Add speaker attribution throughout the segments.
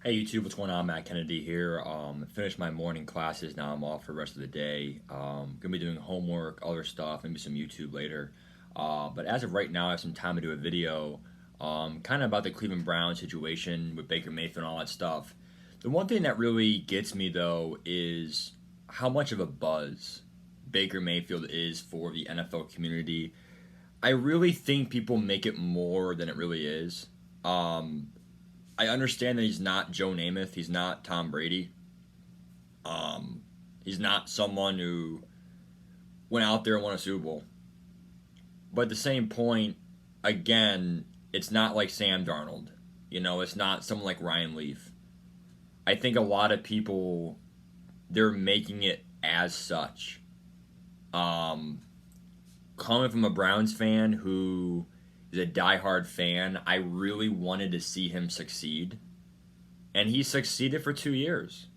Speaker 1: Hey YouTube, what's going on? Matt Kennedy here. Finished my morning classes. Now I'm off for the rest of the day. Gonna be doing homework, other stuff, maybe some YouTube later. But as of right now, I have some time to do a video, kind of about the Cleveland Browns situation with Baker Mayfield and all that stuff. The one thing that really gets me though is how much of a buzz Baker Mayfield is for the NFL community. I really think people make it more than it really is. Um, I understand that he's not Joe Namath. He's not Tom Brady. Um, he's not someone who went out there and won a Super Bowl. But at the same point, again, it's not like Sam Darnold. It's not someone like Ryan Leaf. I think a lot of people they're making it as such. Um, Coming from a Browns fan who is a diehard fan, I really wanted to see him succeed, and he succeeded for 2 years.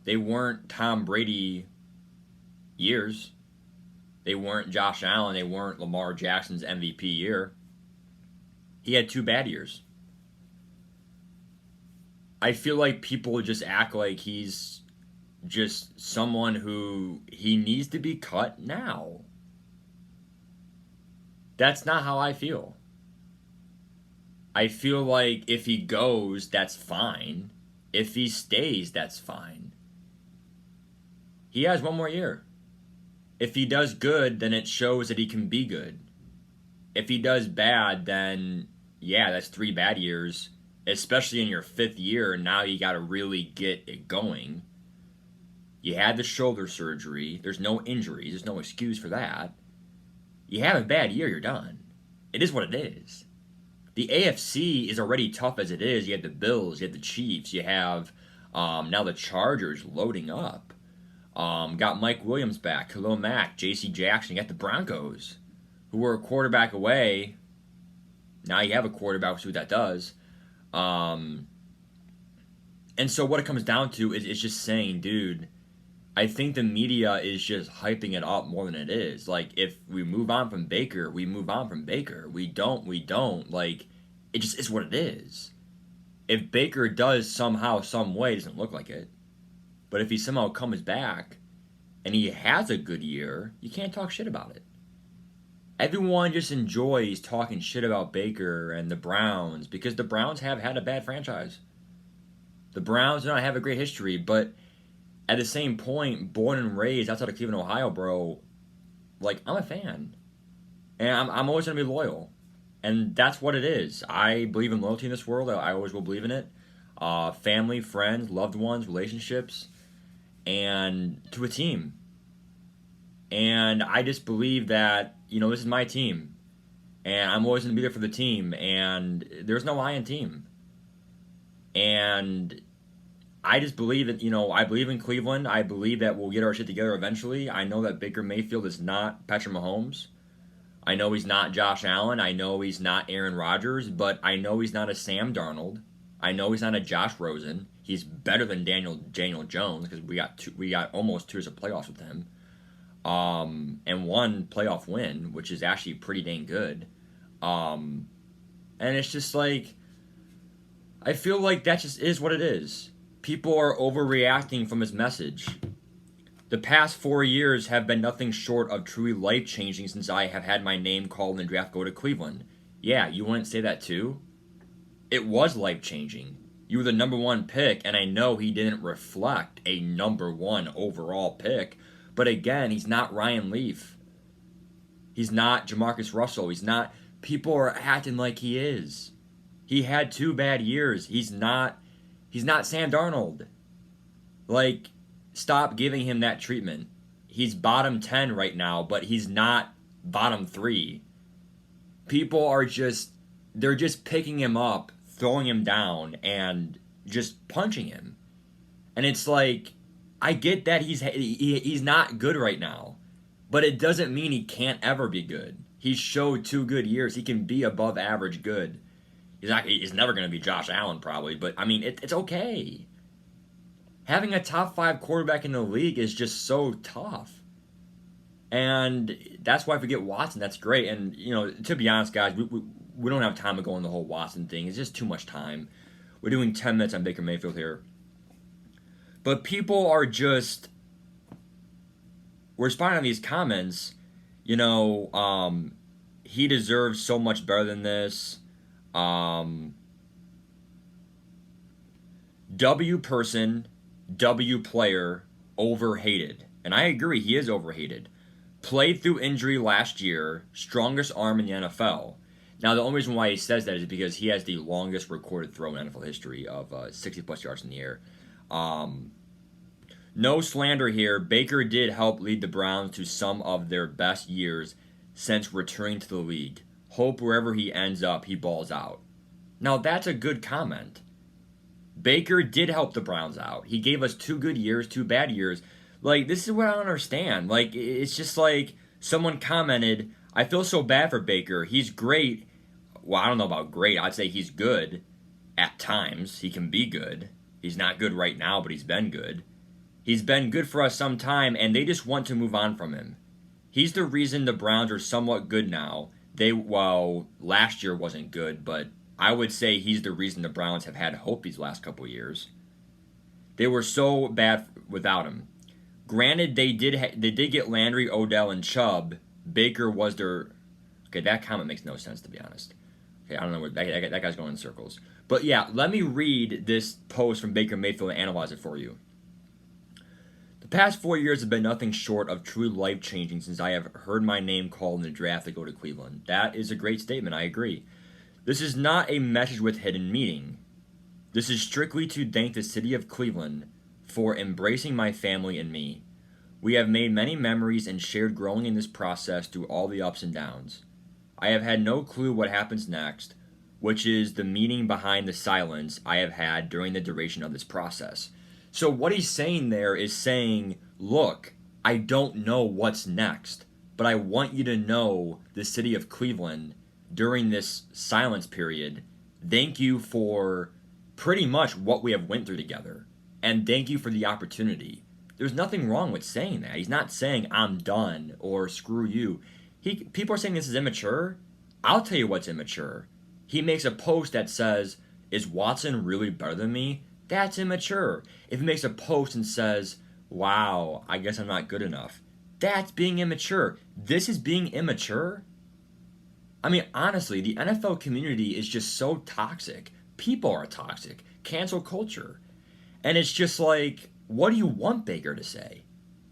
Speaker 1: They weren't Tom Brady years. They weren't Josh Allen. They weren't Lamar Jackson's MVP year. He had 2 bad years. I feel like people just act like he's just someone who he needs to be cut now. That's not how I feel. I feel like if he goes, that's fine. If he stays, that's fine. He has one more year. If he does good, then it shows that he can be good. If he does bad, then yeah, that's 3 bad years, especially in your fifth year. Now you got to really get it going. You had the shoulder surgery. There's no injuries. There's no excuse for that. You have a bad year, you're done. It is what it is. The AFC is already tough as it is. You have the Bills, you have the Chiefs, you have now the Chargers loading up. Got Mike Williams back, Khalil Mack, J.C. Jackson. You got the Broncos, who were a quarterback away. Now you have a quarterback, we'll see what that does. Um, and so what it comes down to is just saying, dude, I think the media is just hyping it up more than it is. Like, if we move on from Baker, we move on from Baker. We don't, we don't. Like, it just is what it is. If Baker does somehow, some way, it doesn't look like it, but if he somehow comes back and he has a good year, you can't talk shit about it. Everyone just enjoys talking shit about Baker and the Browns because the Browns have had a bad franchise. The Browns do not have a great history, but at the same point, born and raised outside of Cleveland, Ohio, bro, like, I'm a fan. And I'm always going to be loyal. And that's what it is. I believe in loyalty in this world. I always will believe in it. Family, friends, loved ones, relationships, and to a team. And I just believe that, this is my team. And I'm always going to be there for the team. And there's no I in team. And I just believe that, I believe in Cleveland. I believe that we'll get our shit together eventually. I know that Baker Mayfield is not Patrick Mahomes. I know he's not Josh Allen. I know he's not Aaron Rodgers, but I know he's not a Sam Darnold. I know he's not a Josh Rosen. He's better than Daniel Jones because we got almost 2 years of playoffs with him, and one playoff win, which is actually pretty dang good. And it's just like I feel like that just is what it is. People are overreacting from his message. The past 4 years have been nothing short of truly life changing since I have had my name called in the draft go to Cleveland. Yeah, you wouldn't say that too? It was life changing. You were the number one pick, and I know he didn't reflect a number one overall pick. But again, he's not Ryan Leaf. He's not Jamarcus Russell. He's not. People are acting like he is. He had 2 bad years. He's not. He's not Sam Darnold. Like, stop giving him that treatment. He's bottom 10 right now, but he's not bottom 3. People are they're just picking him up, throwing him down, and just punching him. And it's like, I get that he's not good right now, but it doesn't mean he can't ever be good. He showed 2 good years. He can be above average good. He's never going to be Josh Allen probably, but I mean, it's okay. Having a top 5 quarterback in the league is just so tough. And that's why if we get Watson, that's great. And, to be honest, guys, we don't have time to go on the whole Watson thing. It's just too much time. We're doing 10 minutes on Baker Mayfield here. But people are just responding to these comments, he deserves so much better than this. W person, W player, overhated. And I agree, he is overhated. Played through injury last year, strongest arm in the NFL. Now, the only reason why he says that is because he has the longest recorded throw in NFL history of 60-plus yards in the air. No slander here. Baker did help lead the Browns to some of their best years since returning to the league. Hope wherever he ends up, he balls out. Now, that's a good comment. Baker did help the Browns out. He gave us 2 good years, 2 bad years. Like, this is what I don't understand. Like, it's just like someone commented, I feel so bad for Baker. He's great. Well, I don't know about great. I'd say he's good at times. He can be good. He's not good right now, but he's been good. He's been good for us some time, and they just want to move on from him. He's the reason the Browns are somewhat good now. Last year wasn't good, but I would say he's the reason the Browns have had hope these last couple of years. They were so bad without him. Granted, they did get Landry, Odell, and Chubb. Baker was their... Okay, that comment makes no sense, to be honest. Okay, I don't know where that guy's going in circles. But yeah, let me read this post from Baker Mayfield and analyze it for you. The past 4 years have been nothing short of truly life-changing since I have heard my name called in the draft to go to Cleveland. That is a great statement, I agree. This is not a message with hidden meaning. This is strictly to thank the city of Cleveland for embracing my family and me. We have made many memories and shared growing in this process through all the ups and downs. I have had no clue what happens next, which is the meaning behind the silence I have had during the duration of this process. So what he's saying there is saying, look, I don't know what's next, but I want you to know the city of Cleveland during this silence period. Thank you for pretty much what we have went through together. And thank you for the opportunity. There's nothing wrong with saying that. He's not saying I'm done or screw you. People are saying this is immature. I'll tell you what's immature. He makes a post that says, is Watson really better than me? That's immature. If he makes a post and says, wow, I guess I'm not good enough, that's being immature. This is being immature? I mean, honestly, the NFL community is just so toxic. People are toxic. Cancel culture. And it's just like, what do you want Baker to say?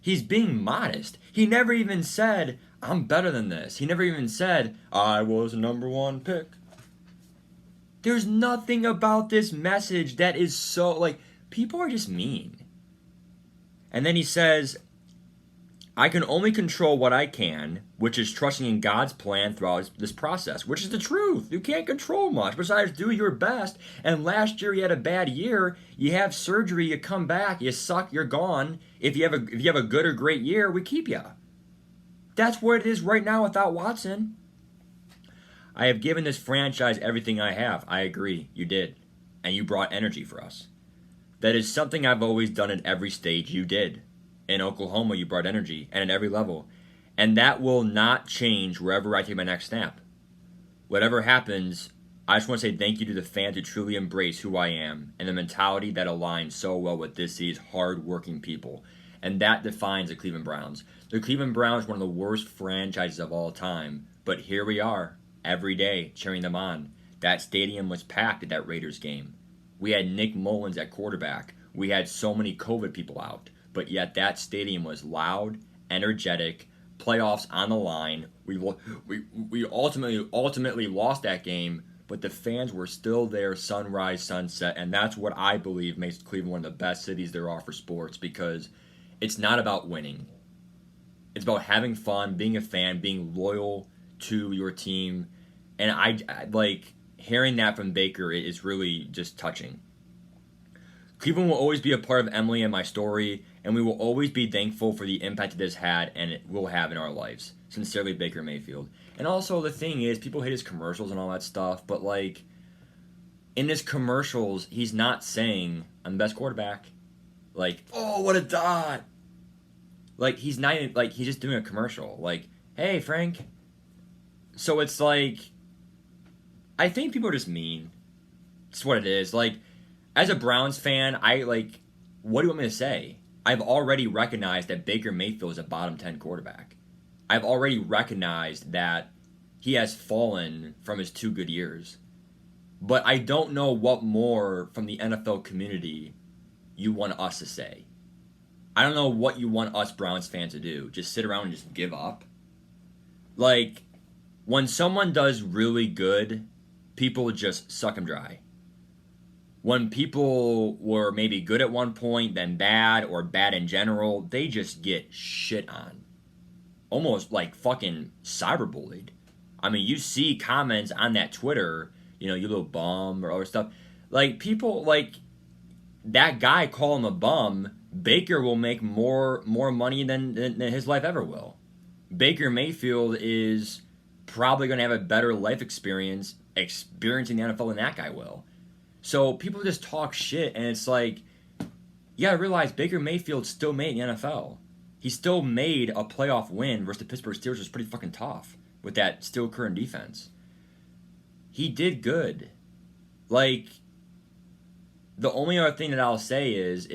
Speaker 1: He's being modest. He never even said, I'm better than this. He never even said, I was a number 1 pick. There's nothing about this message that is so, like, people are just mean. And then he says, I can only control what I can, which is trusting in God's plan throughout this process, which is the truth. You can't control much besides do your best. And last year you had a bad year. You have surgery, you come back, you suck, you're gone. If you have a good or great year, we keep you. That's what it is right now without Watson. I have given this franchise everything I have. I agree, you did. And you brought energy for us. That is something I've always done at every stage. You did. In Oklahoma, you brought energy, and at every level. And that will not change wherever I take my next snap. Whatever happens, I just want to say thank you to the fans who truly embrace who I am and the mentality that aligns so well with this city's hard-working people. And that defines the Cleveland Browns. The Cleveland Browns are one of the worst franchises of all time, but here we are, every day, cheering them on. That stadium was packed at that Raiders game. We had Nick Mullins at quarterback. We had so many COVID people out. But yet that stadium was loud, energetic, playoffs on the line. We ultimately lost that game, but the fans were still there, sunrise, sunset, and that's what I believe makes Cleveland one of the best cities there are for sports, because it's not about winning. It's about having fun, being a fan, being loyal to your team, and I like hearing that from Baker is really just touching. Cleveland will always be a part of Emily and my story, and we will always be thankful for the impact it has had and it will have in our lives. Sincerely, Baker Mayfield. And also, the thing is, people hate his commercials and all that stuff, but, like, in his commercials, he's not saying, I'm the best quarterback. Like, oh, what a dot. Like, he's not even, like, he's just doing a commercial. Like, hey, Frank. So it's like, I think people are just mean. That's what it is. Like, as a Browns fan, what do you want me to say? I've already recognized that Baker Mayfield is a bottom 10 quarterback. I've already recognized that he has fallen from his 2 good years. But I don't know what more from the NFL community you want us to say. I don't know what you want us Browns fans to do. Just sit around and just give up. Like, when someone does really good, people just suck them dry. When people were maybe good at one point, then bad, or bad in general, they just get shit on. Almost like fucking cyberbullied. I mean, you see comments on that Twitter, you little bum, or other stuff. Like, people, like, that guy call him a bum, Baker will make more money than his life ever will. Baker Mayfield is probably going to have a better life experience experiencing the NFL than that guy will. So people just talk shit, and it's like, you gotta realize Baker Mayfield still made the NFL. He still made a playoff win versus the Pittsburgh Steelers, which was pretty fucking tough with that still current defense. He did good. Like, the only other thing that I'll say is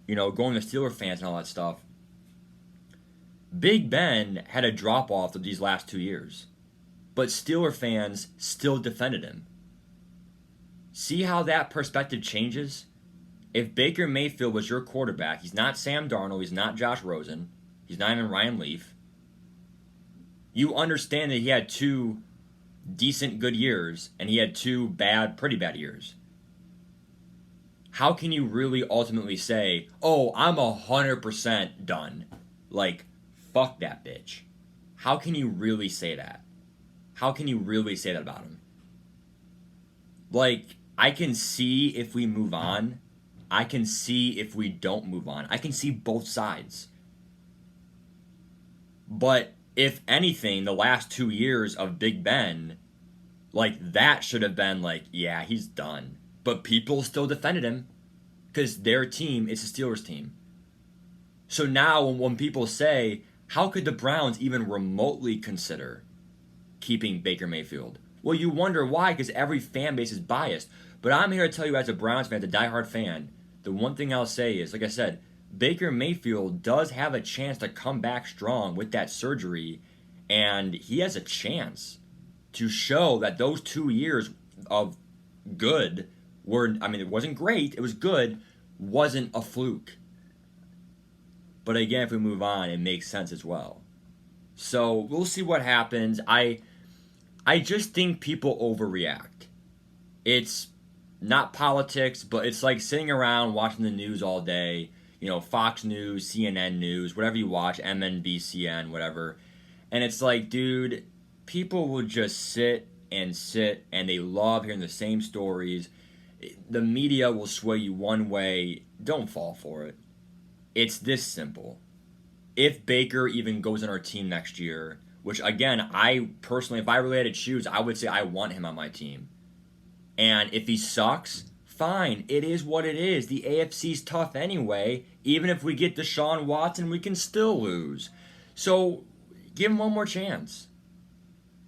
Speaker 1: going to Steeler fans and all that stuff. Big Ben had a drop off of these last 2 years, but Steeler fans still defended him. See how that perspective changes? If Baker Mayfield was your quarterback, he's not Sam Darnold, he's not Josh Rosen, he's not even Ryan Leaf. You understand that he had 2 decent good years and he had 2 bad, pretty bad years. How can you really ultimately say, oh, I'm 100% done? Like, fuck that bitch. How can you really say that? How can you really say that about him? Like, I can see if we move on. I can see if we don't move on. I can see both sides. But if anything, the last 2 years of Big Ben, like, that should have been like, yeah, he's done. But people still defended him because their team is a Steelers team. So now when people say, how could the Browns even remotely consider keeping Baker Mayfield? Well, you wonder why, because every fan base is biased. But I'm here to tell you as a Browns fan, as a diehard fan, the one thing I'll say is, like I said, Baker Mayfield does have a chance to come back strong with that surgery, and he has a chance to show that those 2 years of good were, I mean, it wasn't great, it was good, wasn't a fluke. But again, if we move on, it makes sense as well. So we'll see what happens. I just think people overreact. It's not politics, but it's like sitting around watching the news all day. Fox News, CNN News, whatever you watch, MNBCN, whatever. And it's like, dude, people will just sit, and they love hearing the same stories. The media will sway you one way. Don't fall for it. It's this simple. If Baker even goes on our team next year, which again, I personally, if I really had to choose, I would say I want him on my team. And if he sucks, fine. It is what it is. The AFC's tough anyway. Even if we get Deshaun Watson, we can still lose. So give him one more chance.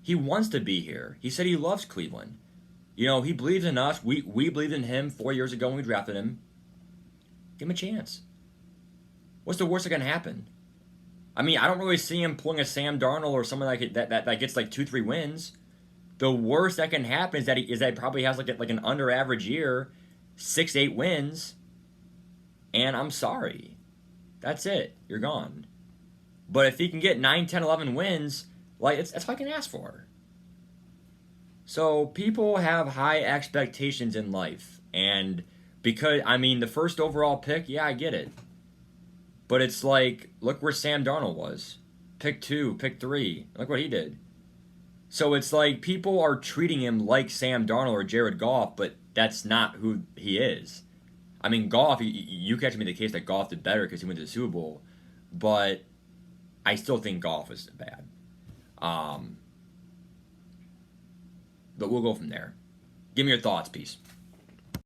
Speaker 1: He wants to be here. He said he loves Cleveland. He believes in us. We believed in him 4 years ago when we drafted him. Give him a chance. What's the worst that can happen? I mean, I don't really see him pulling a Sam Darnold or someone like that gets like 2-3 wins. The worst that can happen is that he probably has like an under average year, 6-8 wins, and I'm sorry. That's it. You're gone. But if he can get 9, 10, 11 wins, like that's what I can ask for. So people have high expectations in life, and because the first overall pick, yeah, I get it. But it's like, look where Sam Darnold was. Pick 2, pick 3. Look what he did. So it's like people are treating him like Sam Darnold or Jared Goff, but that's not who he is. I mean, Goff, you catch me the case that Goff did better because he went to the Super Bowl, but I still think Goff is bad. But we'll go from there. Give me your thoughts, peace.